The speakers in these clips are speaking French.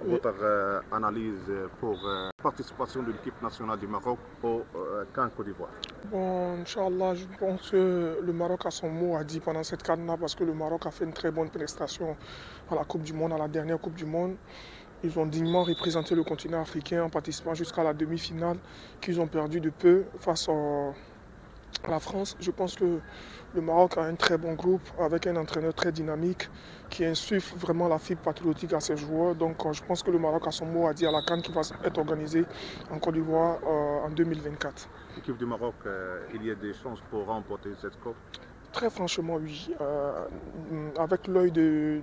votre analyse pour la participation de l'équipe nationale du Maroc au CAN Côte d'Ivoire? Bon, Inch'Allah, je pense que le Maroc a son mot à dire pendant cette CAN-là parce que le Maroc a fait une très bonne prestation à la Coupe du Monde, à la dernière Coupe du Monde. Ils ont dignement représenté le continent africain en participant jusqu'à la demi-finale qu'ils ont perdu de peu face à la France. Je pense que le Maroc a un très bon groupe avec un entraîneur très dynamique qui insuffle vraiment la fibre patriotique à ses joueurs. Donc je pense que le Maroc a son mot à dire à la CAN qui va être organisée en Côte d'Ivoire en 2024. L'équipe du Maroc, il y a des chances pour remporter cette coupe? Très franchement, oui. Avec l'œil de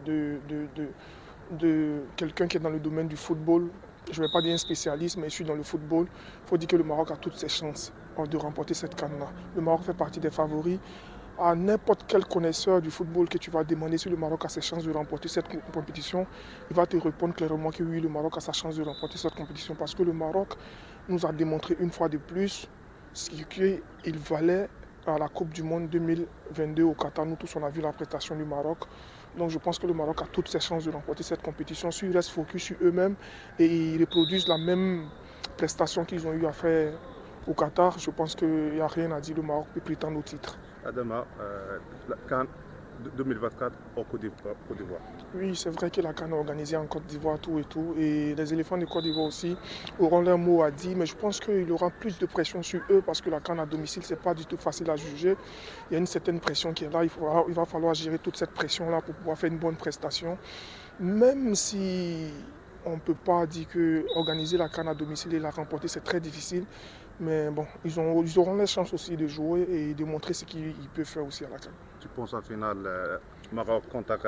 quelqu'un qui est dans le domaine du football, je ne vais pas dire un spécialiste, mais je suis dans le football, il faut dire que le Maroc a toutes ses chances de remporter cette CAN-là. Le Maroc fait partie des favoris. À n'importe quel connaisseur du football que tu vas demander si le Maroc a ses chances de remporter cette compétition, il va te répondre clairement que oui, le Maroc a sa chance de remporter cette compétition parce que le Maroc nous a démontré une fois de plus ce qu'il valait à la Coupe du Monde 2022 au Qatar. Nous tous, on a vu la prestation du Maroc. Donc je pense que le Maroc a toutes ses chances de remporter cette compétition. S'ils restent focus sur eux-mêmes et ils reproduisent la même prestation qu'ils ont eu à faire au Qatar, je pense qu'il n'y a rien à dire. Le Maroc peut prétendre au titre. Adama, la CAN 2024 au Côte d'Ivoire. Oui, c'est vrai que la CAN est organisée en Côte d'Ivoire, tout et tout. Et les éléphants de Côte d'Ivoire aussi auront leur mot à dire. Mais je pense qu'il y aura plus de pression sur eux parce que la CAN à domicile, ce n'est pas du tout facile à juger. Il y a une certaine pression qui est là. Il va falloir gérer toute cette pression-là pour pouvoir faire une bonne prestation. Même si on ne peut pas dire que organiser la CAN à domicile et la remporter, c'est très difficile. Mais bon, ils auront la chance aussi de jouer et de montrer ce qu'ils peuvent faire aussi à la CAN. Tu penses en finale Maroc contre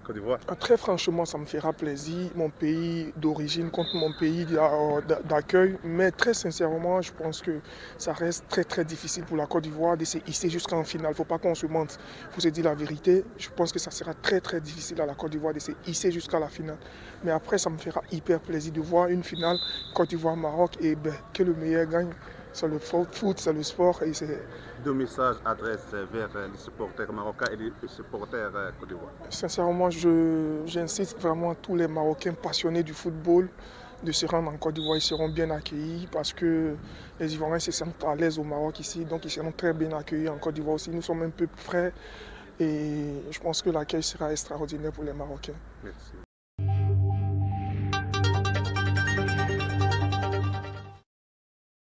Côte d'Ivoire? Très franchement, ça me fera plaisir, mon pays d'origine contre mon pays d'accueil. Mais très sincèrement, je pense que ça reste très très difficile pour la Côte d'Ivoire de se hisser jusqu'en finale. Il ne faut pas qu'on se mente, il faut se dire la vérité. Je pense que ça sera très très difficile à la Côte d'Ivoire de se hisser jusqu'à la finale. Mais après, ça me fera hyper plaisir de voir une finale Côte d'Ivoire-Maroc et que le meilleur gagne. C'est le foot, c'est le sport. Et deux messages adressés vers les supporters marocains et les supporters Côte d'Ivoire. Sincèrement, j'incite vraiment à tous les Marocains passionnés du football de se rendre en Côte d'Ivoire. Ils seront bien accueillis parce que les Ivoiriens se sentent à l'aise au Maroc ici. Donc ils seront très bien accueillis en Côte d'Ivoire aussi. Nous sommes un peu près et je pense que l'accueil sera extraordinaire pour les Marocains. Merci.